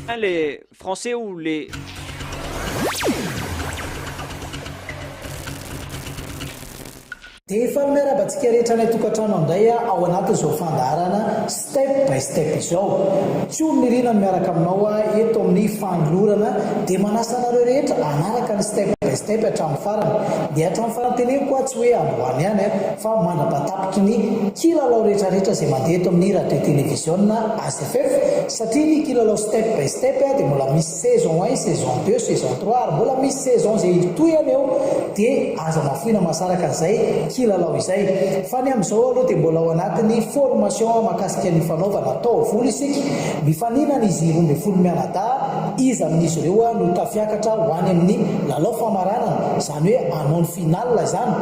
Les Français ou les... dia efa miarabantsika rehetra nay tokantrano indray ao anatin'izao fandarana step by step izao. Tsy olony rinany miaraka aminao eto amin'ny fanolorana dia manasa anareo rehetra anaraka ny step by step hatramin'ny farany. Dia hatramin'ny farany teneniko koa tsy hoe amboany ihany fa mandrapatapiky ny kilalao rehetrarehetra izay mandeha eto amin'ny radio télévision ACFF, satria ny kilalao step by step dia mbola misy saison 1, saison 2, saison 3 ary mbola misy saison izay toyany eo dia aza mafoina masaraka an'izay kilalao izay. Fa ny amin'izao aloha dia mbola ao anatin'ny formation mahakasika ny fanaovana taovolo isika. Mifaninana izy 12 mianadahy, izy amin'izy ireo no tafiakatra ho any amin'ny lalao famaranana, izany hoe hanao ny final izany.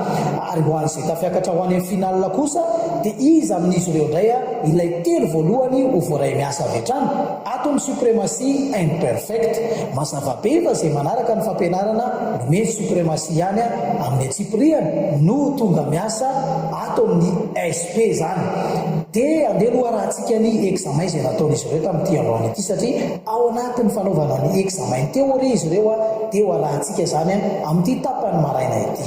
Ary ho an'izay tafiakatra ho any amin'ny final kosa dia izy amin'izy ireo indray ilay telo voalohany ho voaray miasa avy hatrany ato amin'ny supremacie imperfect. Mazava be fa izay manaraka ny fampianarana nomeny supremacie ihany amin'ny atsipriany no tonga miasa ato amin'ny SP zany. Dia andeha aloha rahantsika ny examen izay nataon'izy ireo tamin'ity androany ity, satria ao anatin'ny fanaovana ny examen teoria izy ireo dia ho arahantsika zany amin'ity tapany maraina ity.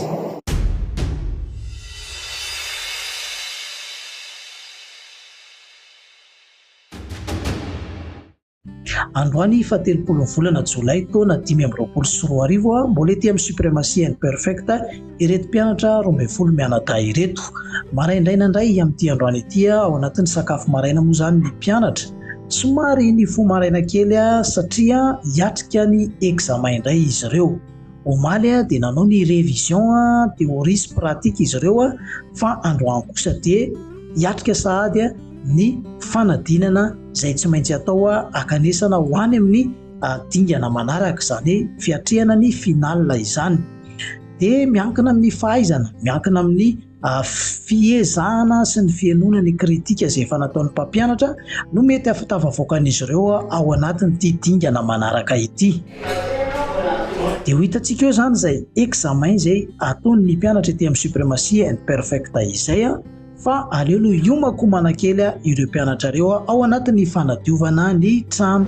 Androany fa 30 volana Jolay taona 2024 mbola ety amin'ny supremacie imperfect ireto mpianatra 12 mianadahy ireto. Maraindraina indray amin'ity androany ity ao anatin'ny sakafo maraina moa zany ny mpianatra. Somary ny fo maraina kely satria hiatrika ny examen indray izy ireo. Omaly dia nanao ny révision théorie sy pratique izy ireo fa androany kosa dia hiatrika sahady ny fanadinana izay tsy maintsy atao akanesana ho any amin'ny dingana manaraka, izany fiatrehana ny final izany. Dia miankina amin'ny fahaizana, miankina amin'ny fiezahana sy ny fienoana ny kritika izay efa nataon'ny mpampianatra no mety afatavavoakan'izy ireo ao anatin'ity dingana manaraka ity. Dia ho hitantsika eo zany izay examen izay ataon'ny mpianatra ety amin'ny supremacie imperfect izay fa alelo iomakomanakely ireo mpianatra ireo ao anatin'ny fanadiovana ny trano.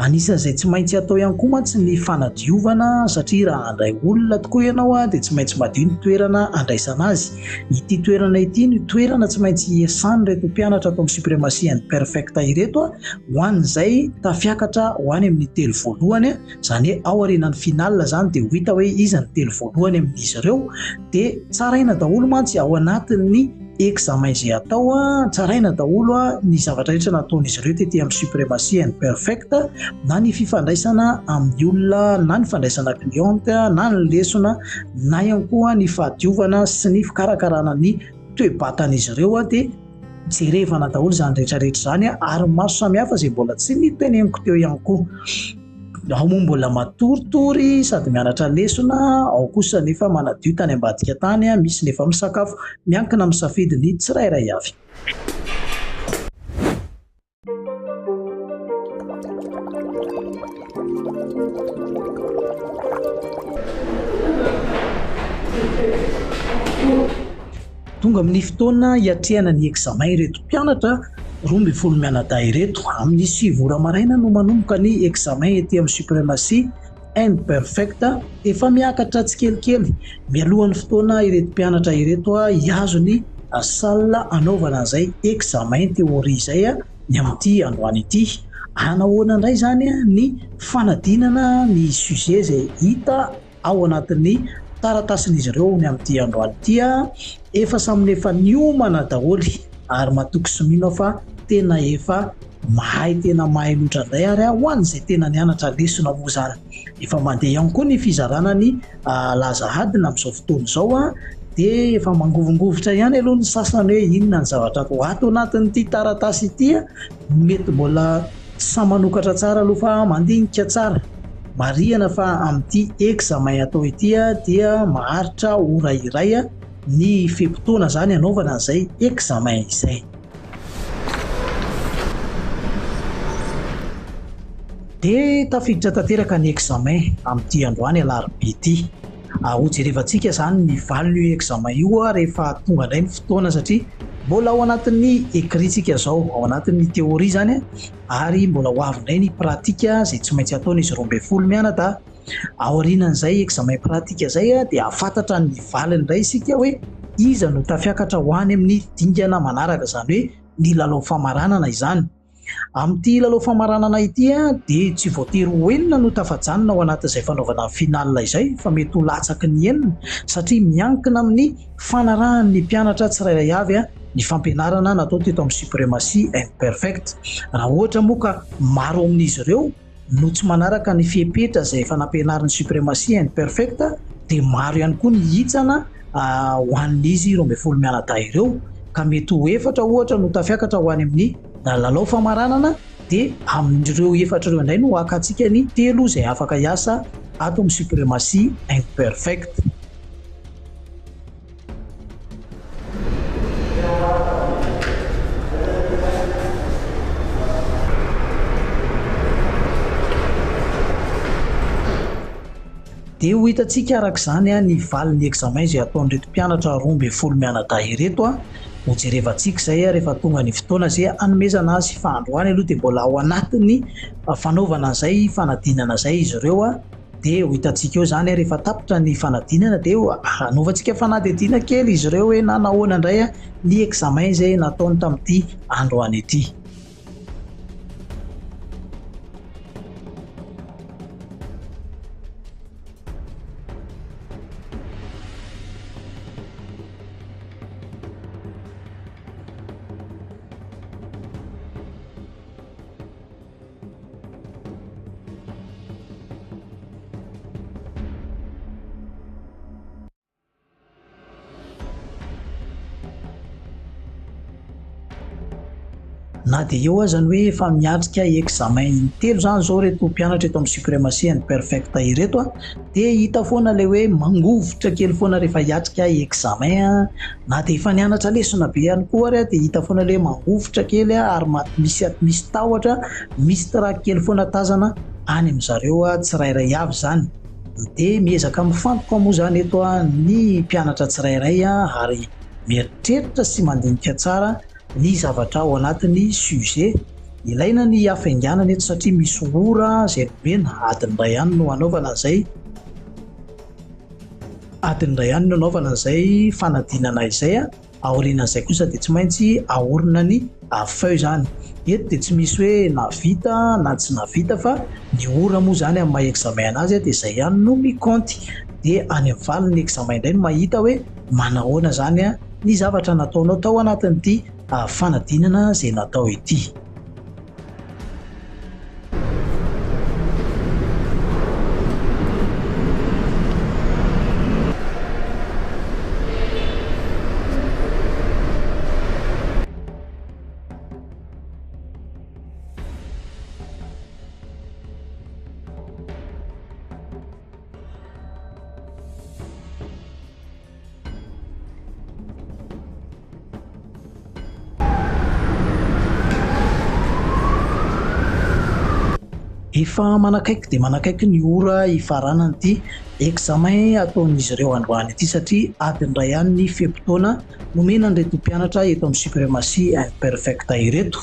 Anisan'izay tsy maintsy atao ihany koa mantsy ny fanadiovana, satria raha handray olona tokoa ianao dia tsy maintsy madio ny toerana andraisana azy. Ity toerana ity ny toerana tsy maintsy iasany reto mpianatra atao amin'ny supremacie imperfect ireto ho an'izay tafiakatra ho any amin'ny telo voalohany, izany hoe ao aorianan'ny final zany dia ho hita hoe iza ny telo voalohany amin'izy ireo. Dia tsaraina daholo mantsy ao anatin'ny examen izay atao, tsaraina daholo ny zavatra rehetra nataon'izy ireo tety amin'ny supremacie imperfect, na ny fifandraisana amin'ny olona, na ny fandraisana cliente, na ny lesona, na ihany koa ny fahadiovana sy ny fikarakarana ny toe-batan'izy ireo. Dia jerevana daholo izany rehetrarehetra izany ary maro samihafa izay mbola tsy niteneniko teo ihany koa. Ao moa mbola matoritory sady mianatra lesona, ao kosa nefa manadio tany ambadika tany, misy nefa misakafo, miankina amin'ny safidiny tsirairay avy. Tonga amin'ny fotoana hiatrehana ny examen ireto mpianatra 12 mianadahy ireto. Amin'ny 7 ora maraina no manomboka ny examen ety amin'ny supremacie imperfect. Efa miakatra tsikelikely mialohan'ny fotoana ireto mpianatra ireto hiazo ny salle anaovana izay examen théorie izay ny amin'ity androany ity. Anahoana indray zany ny fanadinana ny sujet izay hita ao anatin'ny taratasin'izy ireo ny amin'ity androany ity. Efa saminy efa niomana daholy ary matoky sy mino fa tena efa tena mahay loatra indray ary ho an'izay tena nianatra lesona moa zany. Efa mandeha ihany koa ny fizarana ny lazahadina amin'izao fotoana izao dia efa mangovongovotra ihany aloha ny sasany hoe inona ny zavatra ato anatin'ity taratasy ity, mety mbola sa manokatra tsara aloha fa mandinika tsara. Marihana fa amin'ity examen atao ity dia maharitra ora iray ny fe-potoana zany anaovana izay examen izay. Dia tafiditra tanteraka ny examen amin'ity androany alarobia ity. Ho jerevantsika zany ny valiny io examen io rehefa tonga indray ny fotoana, satria mbola ao anatin'ny écritsika zao, ao anatin'ny théorie zany ary mbola ho avindray ny pratika zay tsy maintsy ataon'izy 12 mianadahy. Aorianan'izay examen pratika zay dia afantatra ny valiny indray isika hoe iza no tafiakatra ho any amin'ny dingana manaraka, zany hoe ny lalao famaranana izany. Amin'ity lalao famaranana ity dia tsy voatery ho enina no tafajanona ao anatin'izay fanaovana final izay, fa mety ho latsaky ny enina satria miankina amin'ny fanarahan'ny mpianatra tsirairay avy ny fampianarana natao teto amin'ny suprématie imperfecte. Raha ohatra moa ka maro amin'izy ireo no tsy manaraka ny fiepetra izay efa nampianarin'ny suprématie imperfecte, dia maro ihany koa ny hitsana ho an'izy 12 mianadahy ireo, ka mety ho efatra ohatra no tafiakatra ho any amin'ny lalao famaranana, dia amin'ireo efatra ireo indray no hakantsika ny 3 izay afaka hiasa ato amin'ny suprématie imperfecte. Dia ho hitantsika arak'izany ny valin'ny examen izay ataon'ireto mpianatra 12 mianadahy ireto ho jerevantsika izay rehefa tonga ny fotoana izay hanomezana azy. Fa androany aloha dia mbola ao anatin'ny fanaovana izay fanadinana izay izy ireo, dia ho hitantsika eo zany rehefa tapitra ny fanadinana dia hanaovantsika fanadihadiana kely izy ireo hoe na nahoana indray ny examen izay nataony tamin'ity androany ity. Na dia eo azany hoe efa miatrika examen 3 zany zao reto mpianatra eto amin'ny suprématie imperfecte ireto, dia hita foana ilay hoe mangovotra kely foana rehefa hiatrika examen. Na dia efa nianatra lesona be ihany koa ary dia hita foana ilay mangovotra kely ary misy tahotra, misy raha kely foana tazana any amin'izareo tsirairay avy zany. Dia miezaka mifantoka moa zany eto ny mpianatra tsirairay ary mieritreritra sy mandinika tsara ny zavatra ao anatin'ny sujet. Ilaina ny hafainganana eto satria misy ora izay nomena adiny iray ihany no anaovana izay. Adiny iray ihany no anaovana izay fanadinana izay. Aorianan'izay kosa dia tsy maintsy ahorona ny feuille zany. Eto dia tsy misy hoe navita na tsy navita, fa ny ora moa zany amin'ny maha examen azy dia izay ihany no mikaonty. Dia any amin'ny valin'ny examen indray no mahita hoe manahoana zany ny zavatra nataonao tao anatin'ity fanadinana izay natao ity. Efa manakaiky dia manakaiky ny ora hifaranany ity examen ataon'izy ireo androany ity, satria adiny iray ihany ny feim-potoana nomena an'ireto mpianatra eto amin'ny suprématie imperfecte ireto.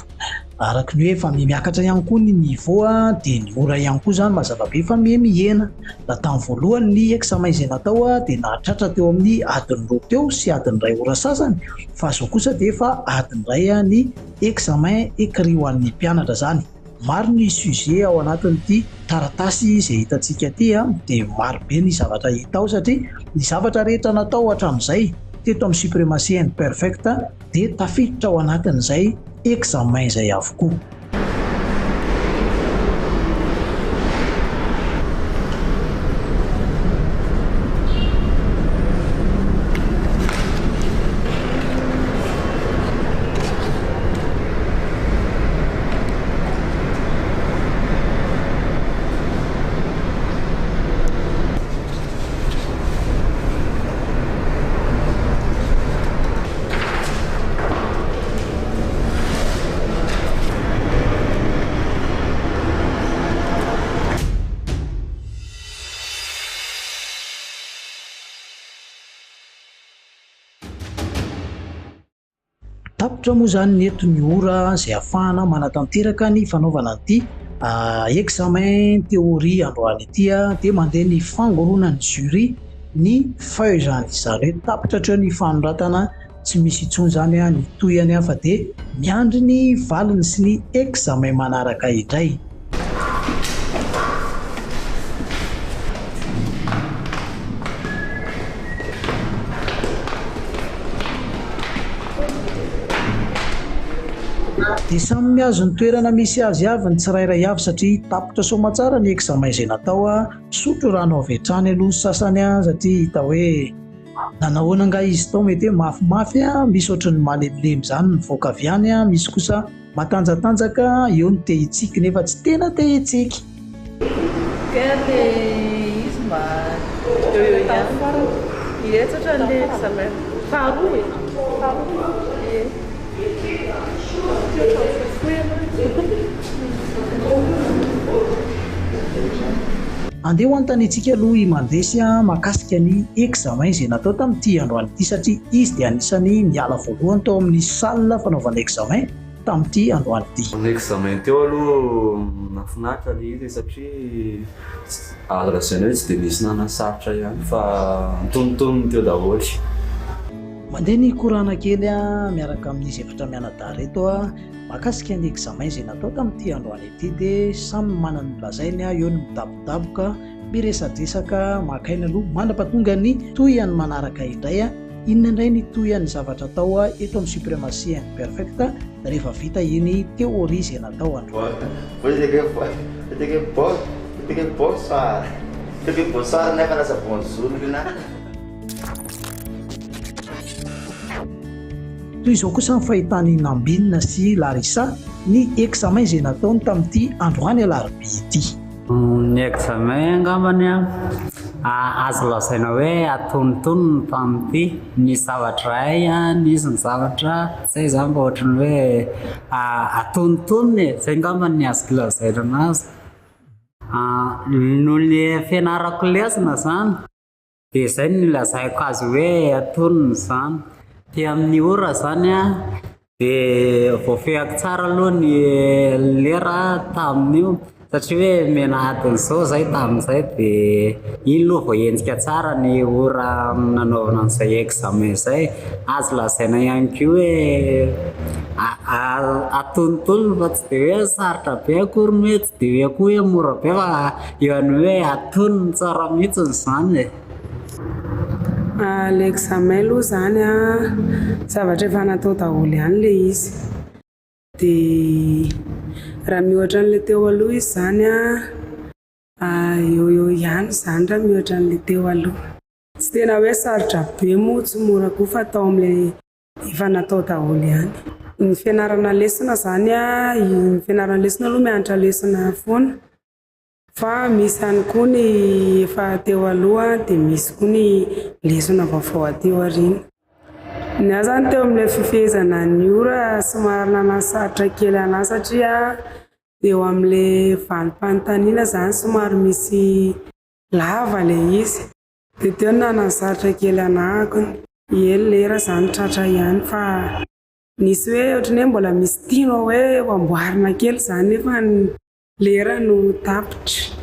Araka ny hoe efa miakatra ihany koa ny niveau dia ny ora ihany koa zany mazava be fa mihena. Raha tamin'ny voalohany ny examen izay natao dia nahatratra teo amin'ny adiny 2 teo sy adiny 2 ora sasany, fa zao kosa dia efa adiny 2 ny examen écrit ho an'ny mpianatra zany. Maro ny sujet ao anatin'ity taratasy izay hitantsika ity dia maro be ny zavatra hita ao, satria ny zavatra rehetra natao hatramin'izay teto amin'ny suprématie imperfecte dia tafiditra ao anatin'izay examen izay avokoa. tapitra moa zany neto ny ora izay ahafahana manatanteraka ny fanaovana ity examen théorie androany ity dia mandeha ny fangoronan'ny jury ny feuille zany hoe tapitra treo ny fanoratana tsy misy intsony zany ny toyany fa dia miandry ny valiny sy ny examen manaraka indray. Dia samy miazo ny toerana misy azy avy ny tsirairay avy satria tapitra soamantsara ny examen izay natao misotro rano avy hatrany aloha sasany satria hita hoe nanahoana nga izy tao mety hoe mafimafy misy ohatran'ny malemilemy zany mivoaka avy any misy kosa matanjatanjaka eo ny te hitsiky nefa tsy tena te hitsiky. Izy mba eo ihany hietsatra ny examen faharoa andeha ho antanitsika aloha mandresy mahakasika ny examen izay natao tamin'ity androany ity satria izy dia anisany niala voalohany tao amin'ny salle fanaovana examen tamin'ity androany ity. Ny examen teo aloha nafinaritra le izy satria alazaina hoe tsy dia nisy nanasarotra ihany fa nitonontonony teo daholo. Mandeha ny korana kely miaraka amin'izy efatra mianadahy reto mahakasika ny examen izay natao tamin'ity androany ity dia samy manana ny lazainy eo ny midabodaboka miresadresaka makaina aloha mandrapatonga ny toyany manaraka indray inona indray ny toyan'ny zavatra atao eto amin'ny suprématie imperfecte rehefa vita iny théorie izay natao androany. Toy izao kosa ny fahitany Nambinina sy Larissa ny examen izay nataony tamin'ity androany alarobia ity. Ny examen angambany azo lazaina hoe atonontonony tamin'ity ny zavatra hay nisy ny zavatra tsy hay zany mba ohatrany hoe atonontonony izay angambany ny azo lazaina anazy noho ny fianarako lesona zany dia izay ny lazaiko azy hoe atonony zany. Dia amin'ny ora zany dia voafehako tsara aloha ny lera tamin'io satria hoe menahadin'izao zay tamin'izay dia iny aloha vao enjika tsara ny ora nanaovana an'izay examen izay. Azo lazaina ihany koa hoe atonontonony fa tsy dia hoe sarotra be akory hoe tsy dia hoe koa hoe mora be fa eo any hoe atonony tsara mihitsiny zany. L'examen aloha zany zavatra efa natao daholo ihany le izy dia raha mihoatra an'ilay teo aloha izy zany eo ihany zany raha mihoatra an'ilay teo aloha tsy tena hoe sarotra be moa tsy mora koa fa atao amin'ilay efa natao daholo ihany. Ny fianarana lesona zany ny fianarana lesona aloha mianatra lesona foana fa misy ihany koa ny efa teo aloha dia misy koa ny lesona vaovao ateo aoriana. Ny ahy zany teo amin'ilay fifehezana ny ora somary nanasaritra kely anahy satria eo amin'ilay valim-panontaniana zany somary misy lava ilay izy dia teo nanasaritra kely anahy lera zany tratra ihany fa nisy hoe ohatrany hoe mbola misy tianao hoe amboarina kely zany nefa lera no tapitra.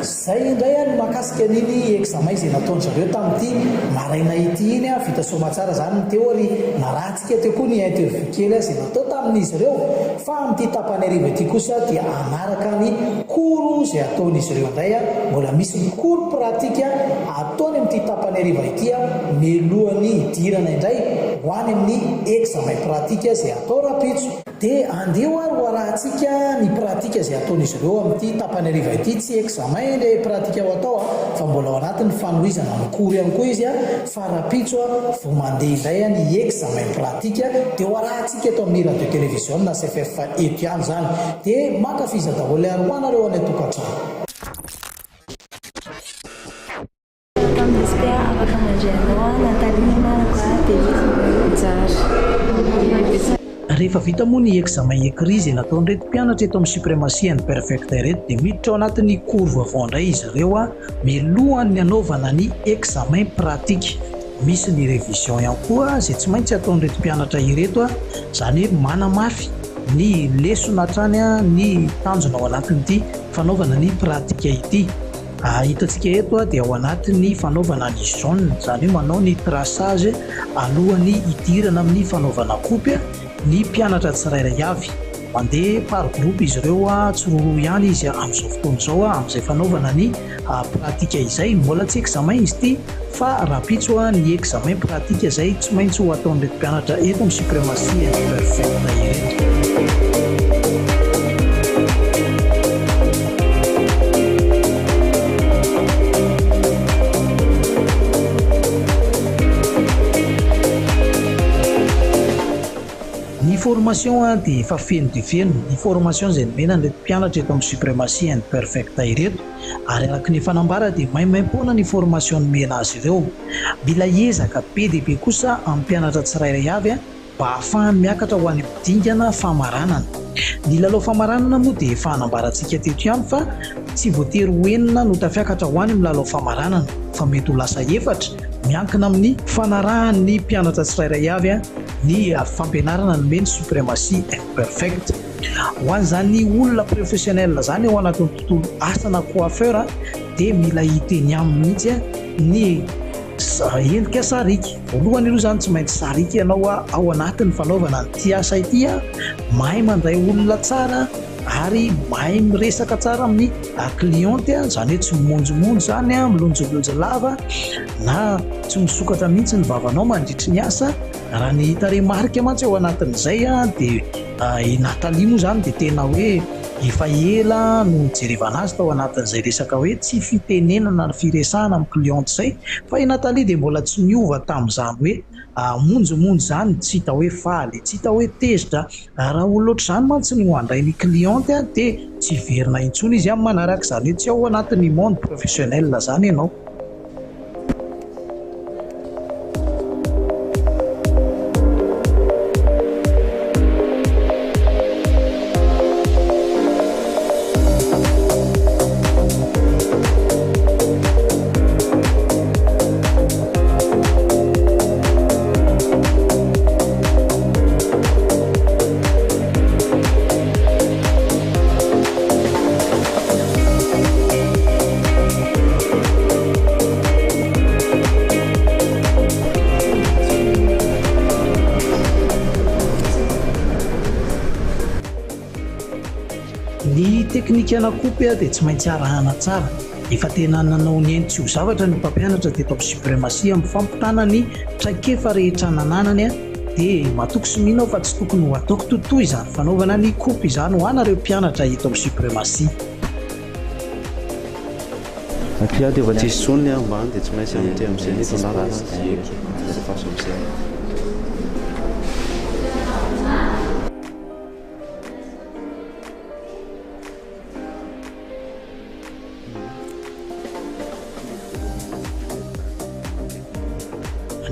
Zay indray ny mahakasika an'iny examen izay nataony zareo tamin'ity maraina ity iny vita soamantsara zany ny théorie na ratsika teo koa ny interview kely izay natao tamin'izy ireo fa amin'ity tapany ariva ity kosa dia anaraka ny koro izay ataon'izy ireo indray mbola misy ny koro pratika ataony amin'ity tapany ariva ity mialohan'ny idirana indray ho any amin'ny examen pratika izay atao rapitso dia andeha ho arahantsika ny pratika izay ataon'izy ireo amin'ity tapany ariva ity tsy examen ilay pratika ho atao fa mbola ao anatin'ny fanohizana ny koro ihany koa izy fa rapitso vao mandeha indray ny examen pratika dia ho arahantsika eto amin'ny radio télévision na CFF eto ihany zany dia mankafiza daholo ilay aroanareo any tokantrano. rehefa vita moa ny examen écrit izay nataon'ireto mpianatra eto amin'ny suprématie and perfecta ireto dia miditra ao anatin'ny cours vaovao indray izy ireo mialohan'ny anaovana ny examen pratique. Misy ny révision ihany koa izay tsy maintsy ataon'ireto mpianatra ireto izany hoe manamafy ny lesona hatrany ny tanjona ao anatin'ity fanaovana ny pratika ity. Hitantsika eto dia ao anatin'ny fanaovana ny jaune, izany hoe manao ny traçage alohan'ny hidirana amin'ny fanaovana kopy ny mpianatra tsirairay avy. Mandeha par groupe izy ireo tsiroroa ihany izy amin'izao fotoana izao amin'izay fanaovana ny pratika izay. Mbola tsy examen izy ity fa rapitso ny examen pratika izay tsy maintsy ho ataon'ireto mpianatra eto amin'ny suprématie and perfecta ireto. Formation dia efa feno dia feno ny formation izay nomena an'ireto mpianatra eto amin'ny suprématie and perfecta ireto, ary araka ny fanambara dia maimaimpoana ny formation nomena azy ireo. Mila hiezaka be dia be kosa amin'ny mpianatra tsirairay avy mba ahafahany miakatra ho any am-pidingana famaranana. Ny lalao famaranana moa dia efa hanambarantsika teto ihany fa tsy voatery ho enina no tafiakatra ho any amin'ny lalao famaranana fa mety ho lasa efatra miankina amin'ny fanarahan'ny mpianatra tsirairay avy ny fampianarana nomeny suprématie imperfecte. Ho an'izany olona professionnel zany ao anatin'ny tontolo asana coiffeur dia mila hiteny aminy mihitsy ny endrika sariky. Voalohany aloha zany tsy maintsy sariky ianao ao anatin'ny fanaovana n'ity asa ity, mahay mandray olona tsara ary mahay miresaka tsara amin'ny cliente, izany hoe tsy mimonjomonjo zany milonjolonjo lava na tsy misokatra mihitsy ny vavanao mandritry ny asa. Raha ny tarehimarika mantsy ao anatin'izay dia Natalie moa zany dia tena hoe efa ela no jerevana azy tao anatin'izay resaka hoe tsy fitenenana ny firesahana amin'ny cliente izay, fa i Natalie dia mbola tsy miova tamin'izany hoe monjomonjo zany, tsy hita hoe faly, tsy hita hoe tezitra. Raha olona ohatr'izany mantsy no handray ny cliente dia tsy verina intsony izy amin'ny manaraka, izany hoe tsy ao anatin'ny monde professionnel zany ianao. Teknika anakopy dia tsy maintsy arahana tsara. Efa tena nanao ny ainy tsy ho zavatra ny mpampianatra teto amin'ny suprématie amin'ny fampitana ny traikefa rehetra nananany dia matoky sy mino fa tsy tokony ho ataoko totoy izany fanaovana ny kopy izany ho anareo mpianatra eto amin'ny suprématie. Client efa tsisy soniny ambany dia tsy maintsy amin'izay amin'izay nefa narana rehefa aso amin'izay.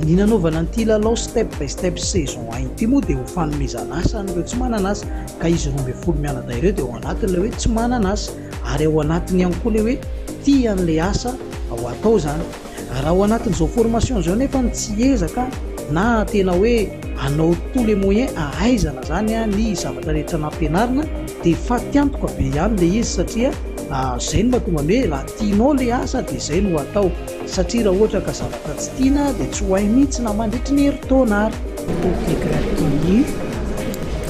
Ny nanaovana an'ity lalao step by step saison 1 ity moa dia ho fanomezana asa an'ireo tsy manana asa, ka izy 12 mianatra ireo dia ao anatin'ilay hoe tsy manana asa, ary ao anatiny ihany koa ilay hoe tia an'ilay asa ao atao zany. Raha ao anatin'izao formation izao nefa tsy ezaka na tena hoe hanao tous les moyens ahaizana zany ny zavatra rehetra nampianarina dia faty antoka be ihany ilay izy, satria izay no mahatonga hoe raha tianao ilay asa dia izay no atao, satria raha ohatra ka zavatra tsy tiana dia tsy ho hay mihitsy na mandritry ny herintaona ary.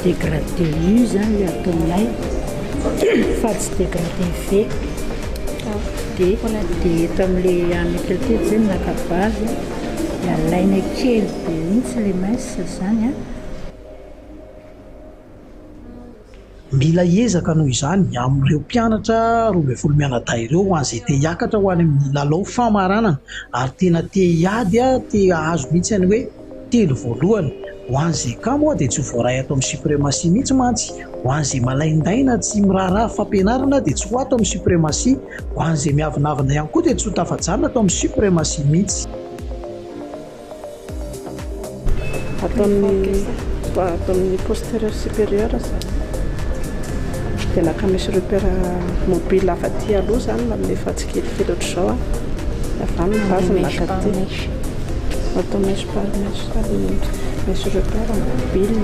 Dégradé U zany ilay ataonay fa tsy dégradé V dia eto amin'ilay ametra teto zay nakavazy alaina kely be mihitsy ilay maisa zany Mila hiezaka noho izany amin'ireo mpianatra 12 mianadahy ireo ho an'izay te hiakatra ho any amin'ny lalao famaranana ary tena te hiady te hahazo mihitsy any hoe telo voalohany. Ho an'izay ka moa dia tsy ho voaray ato amin'ny suprématie mihitsy mantsy, ho an'izay malaindaina tsy miraharaha fampianarana dia tsy ho ato amin'ny suprématie, ho an'izay miavinavina ihany koa dia tsy ho tafajanona ato amin'ny suprématie mihitsy. ato amin'ny postérieur supérieur zany dia naka misy repère mobile afa ty aloha zany manefa tsikelikely ohatr'izao a avany base naka ty atao mèche par mèche misy repère mobile.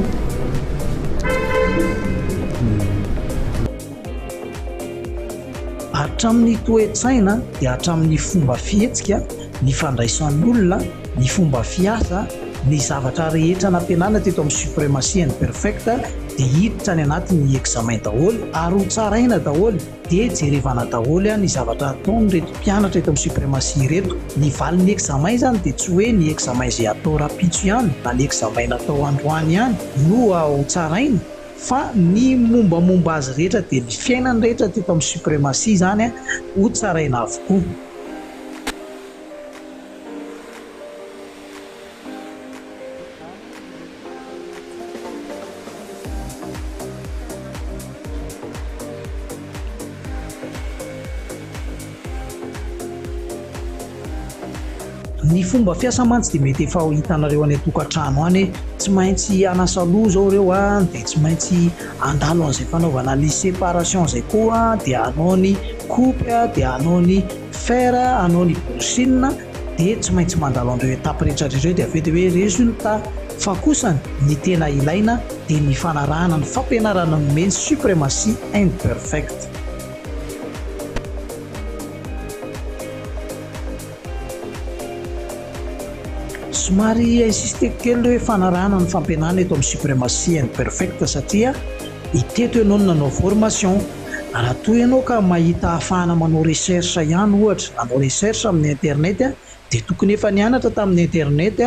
Hatramin'ny toe-tsaina dia hatramin'ny fomba fihetsika, ny fandraisan'ny olona, ny fomba fiasa, ny zavatra rehetra nampianarina teto amin'ny suprématie imperfecte dia hiditra any anatin'ny examen daholo ary ho tsaraina daholo dia jerevana daholo ny zavatra ataony reto mpianatra eto amin'ny suprématie reto. Ny valin'ny examen zany dia tsy hoe ny examen izay atao rapitso ihany na ny examen natao androany ihany no ho tsaraina, fa ny mombamomba azy rehetra dia ny fiainany rehetra teto amin'ny suprématie zany ho tsaraina avokoa. Ny fomba fiasa mantsy dia mety efa hitanareo any atokantrano any tsy maintsy anasa loha zao reo dia tsy maintsy andalo an'izay fanaovana ny séparation zay koa dia anao ny coupe dia anao ny fer anao ny brochine dia tsy maintsy mandalo an'ireo étape rehetrarehetra dia avy eo dia hoe résultat. Fa kosa ny tena ilaina dia ny fanarahana ny fampianarana nomeny suprématie imperfecte. Somary insiste kely hoe fanarahana ny fampianarana eto amin'ny suprématie imperfecte satria iteto ianao nanao formation. Raha toa ianao ka mahita ahafahana manao recherche ihany ohatra nanao recherche amin'ny internet dia tokony efa nianatra tamin'ny internet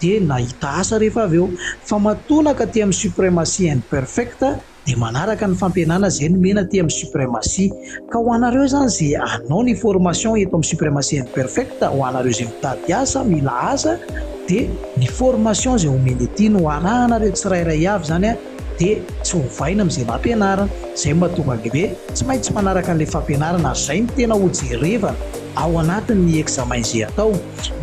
dia nahita asa rehefa avy eo. Fa matonaka aty amin'ny suprématie imperfecte dia manaraka ny fampianarana izay nomena aty amin'ny suprématie. Ka ho anareo zany izay anao ny formation eto amin'ny suprématie imperfecte, ho anareo izay mitady asa mila asa dia ny formation izay omeny ety no arahanareo tsirairay avy zany dia tsy hovaina amin'izay nampianarana. Izay mahatonga hoe tsy maintsy manaraka an'ilay fampianarana ary izay no tena ho jerevana ao anatin'ny examen izay atao.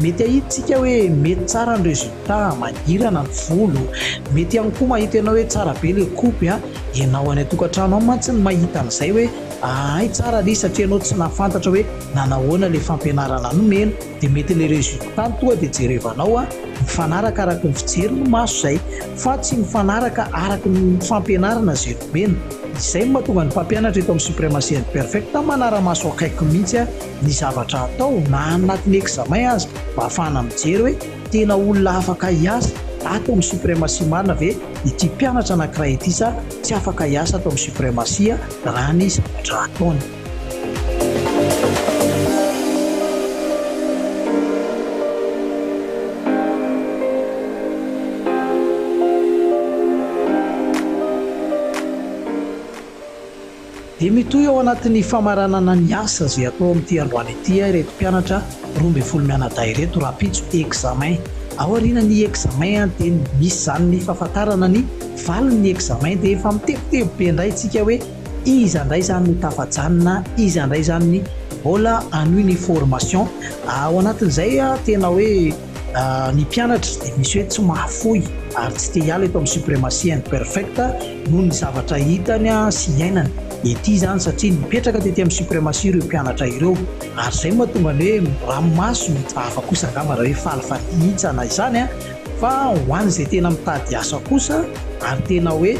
Mety ahitsika hoe mety tsara ny résultat, mangirana ny volo, mety ihany koa mahita ianao hoe tsara be ilay coupe ianao any atokantrano mantsy ny mahita an'izay hoe ay tsara ly satria ianao tsy nafantatra hoe nanahoana ilay fampianarana nomena dia mety ilay résultat toa dia jerevanao mifanaraka araka ny fijery no maso izay fa tsy mifanaraka araka ny fampianarana izay nomena. Izay mahatonga ny mpampianatra eto amin'ny suprématie imperfecte manara-maso akaiky mihitsy ny zavatra atao na anatin'ny examen azy mba ahafahana mijery hoe tena olona afaka hiasa ato amin'ny suprématie marina ve ity mpianatra anankiray ity sa tsy afaka hiasa ato amin'ny suprématie raha ny zavatra ataony. Dia mitoy ao anatin'ny famaranana ny asa izay atao amin'ity androany ity reto mpianatra 12 mianadahy reto rapitso examen. Ao aorianany examen dia misy zany ny fahafantarana ny valin'ny examen dia efa mitebotebo be indray isika hoe iza indray zany no tafajanona, iza indray zany ny mbola anohy ny formation. Ao anatin'izay tena hoe ny mpianatra dia misy hoe tsy mahafoy ary tsy te hiala eto amin'ny suprématie imperfecte noho ny zavatra hitany sy iainany ety zany satria nipetraka tety amin'ny suprématie ireo mpianatra ireo ary izay mahatonga ny hoe ranomaso hafa kosa angamba raha hoe falifanihitsana izany fa ho an'izay tena mitady asa kosa ary tena hoe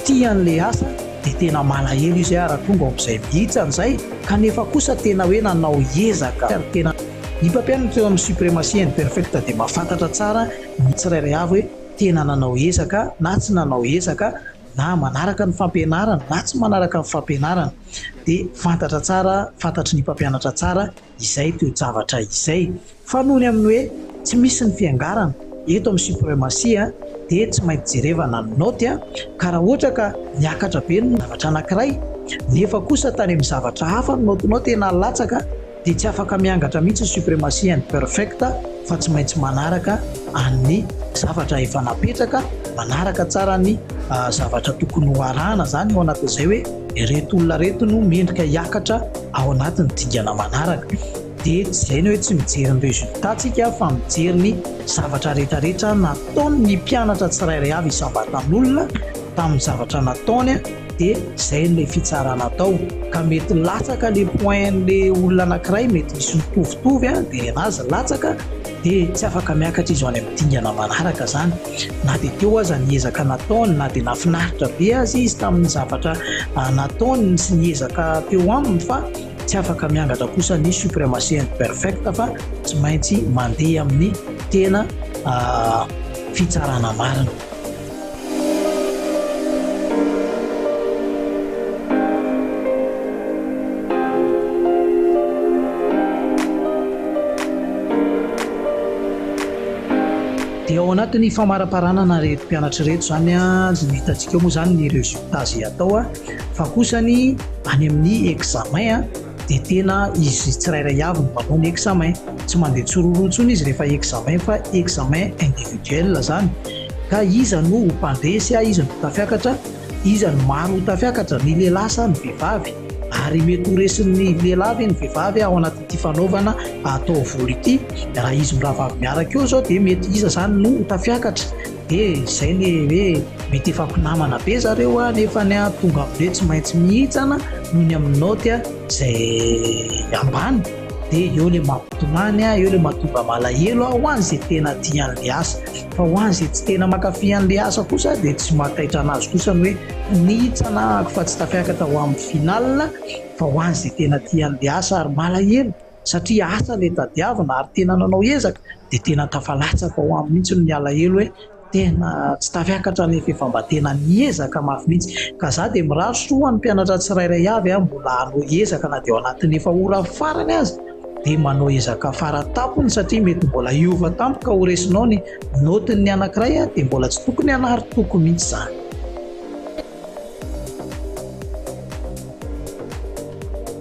tian'ilay asa dia tena malahelo izy ara-tonga amin'izay mihitsana izay kanefa kosa tena hoe nanao ezaka ary tena ny mpampianatra eo amin'ny suprématie imperfecte dia mahafantatra tsara ny tsirairay avy hoe tena nanao ezaka na tsy nanao ezaka na manaraka ny fampianarana na tsy manaraka ny fampianarana dia fantatra tsara, fantatry ny mpampianatra tsara izay teo zavatra izay. Fa noho ny amin'ny hoe tsy misy ny fiangarana eto amin'ny suprématie dia tsy maintsy jerevana ny noty ka raha ohatra ka niakatra be ny zavatra anankiray nefa kosa tany amin'ny zavatra hafa ny notinao tena latsaka dia tsy afaka miangatra mihitsy suprématie imperfecte fa tsy maintsy manaraka amin'ny zavatra efa napetraka, manaraka tsara ny zavatra tokony ho arahana zany ao anatin'izay hoe reto olona reto no mendrika hiakatra ao anatin'ny dingana manaraka. dia zay ny hoe tsy mijery ny résultatsika fa mijery ny zavatra rehetrarehetra nataony mpianatra tsirairay avy isambatan'olona tamin'ny zavatra nataony dia zay nilay fitsarana atao ka mety latsaka le pointn'le olona anankiray mety misy mitovitovy dia anazy latsaka dia tsy afaka miakatra izy ho any amin'ny dingana manaraka zany na dia teo aza niezaka nataony na dia nafinaritra be azy izy tamin'ny zavatra nataony sy niezaka teo aminy fa tsy afaka miangatra kosa ny suprematie imperfecte fa tsy maintsy mandeha amin'ny tena fitsarana marina. Dia ao anatin'ny famaraparanana reto mpianatra reto zany ny hitantsika moa zany ny résultat zay atao fa kosa ny any amin'ny examen dia tena izy tsirairay avy no manao ny examen, tsy mandeha tsororotsony izy rehefa examen fa examen individuel zany ka iza no mpandresy iza no tafiakatra, iza no maro tafiakatra, ny lehilahy sa ny vehivavy ary mety ho resin'ny lehilahy ny vehivavy ao anatin'ity fanaovana atao voly ity raha izy miravavy miaraka eo zao dia mety iza zany no tafiakatra dia zay le hoe mety efa mpinamana be zareo nefa ny tonga amin'ireo tsy maintsy mihitsana noho ny amin'ny naoty zay ambany dia eo le mampitomany eo le mahatonga malahelo ho any zay tena tian'le asa fa ho any zay tsy tena mankafy an'le asa kosa dia tsy mahataitra anazy kosa ny hoe nihitsana fa tsy tafiakatra ho amin'ny final fa ho any zay tena tian'le asa ary malahelo satria asa le tadiavina ary tena nanao ezaka dia tena tafalatsaka ho amin'ny mihitsy ny alahelo hoe tena tsy tafiakatra nefa efa mba tena niezaka mafy mihitsy ka za dia miraro soa ny mpianatra tsirairay avy mbola hanao ezaka na dia ao anatin'ny efa ora farany azy dia manao ezaka faratapony satria mety mbola iova tampoka ho resinao ny notiny anankiray dia mbola tsy tokony hanary toko mihitsy zany.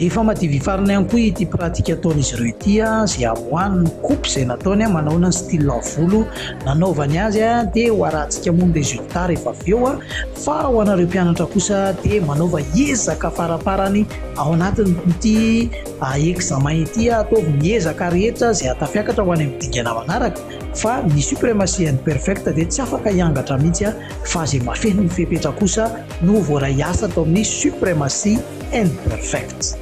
Efa madivy farany ihany koa ity pratika ataon'izy ireo ity zay amoahany ny coupe izay nataony manaona ny style volo nanaovany azy dia ho arantsika moa ny résultat rehefa avy eo fa ho anareo mpianatra kosa dia manaova ezaka faraparany ao anatin'ity examen ity ataovy ezaka rehetra zay atafiakatra ho any amin'ny dingana manaraka fa ny suprematie imperfecte dia tsy afaka hiangatra mihitsy fa zay mafeno ny fepetra kosa no voaray asa atao amin'ny suprematie imperfecte.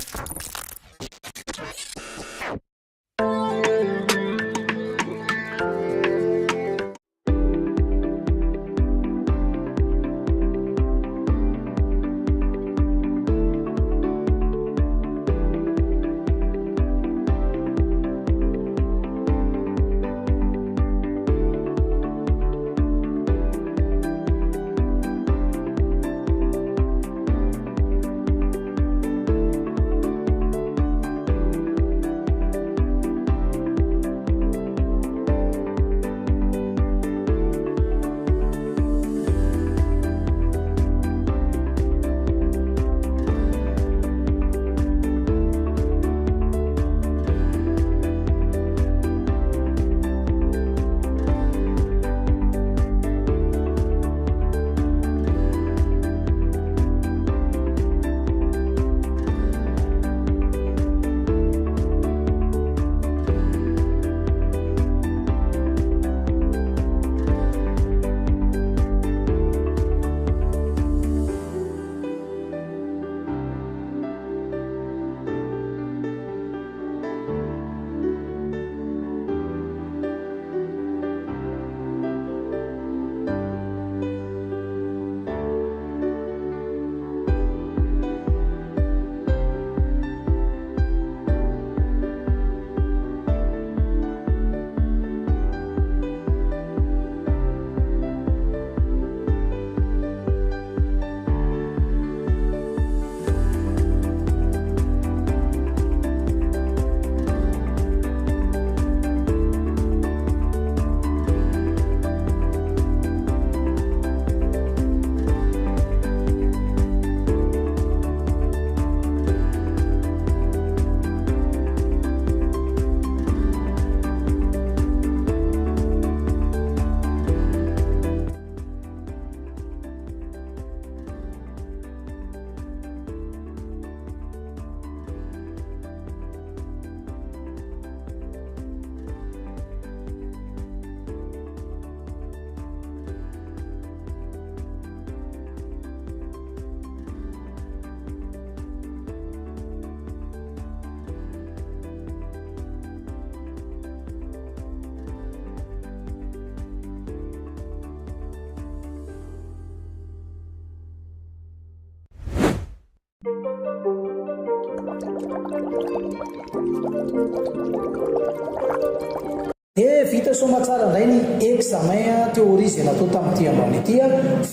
dia vita somatsara indray ny examen théorie zay natao tamin'ity ambany ity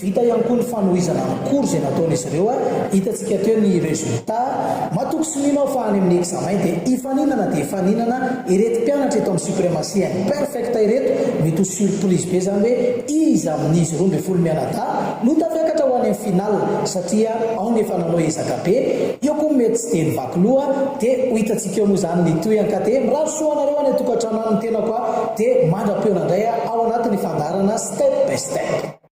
vita ihany koa ny fanohizana akory zay nataon'izy ireo hitantsika teo ny résultat matoky soninao fa any amin'ny examen dia ifaninana dia ifaninana ireto mpianatra eto amin'ny suprématie imperfect ireto mety ho surprise be zany hoe iza amin'izy 12 mianadahy no tafiakatra ho any amin'ny final satria ao ny efa nanao ezaka be eo koa mety tsy dia nivaky loha dia ho hitantsika eo moa zany ny toyanka dia mirary soanareo any tokantrano any tena koa dia mandra-peona indray ao anatin'ny fandarana step by step.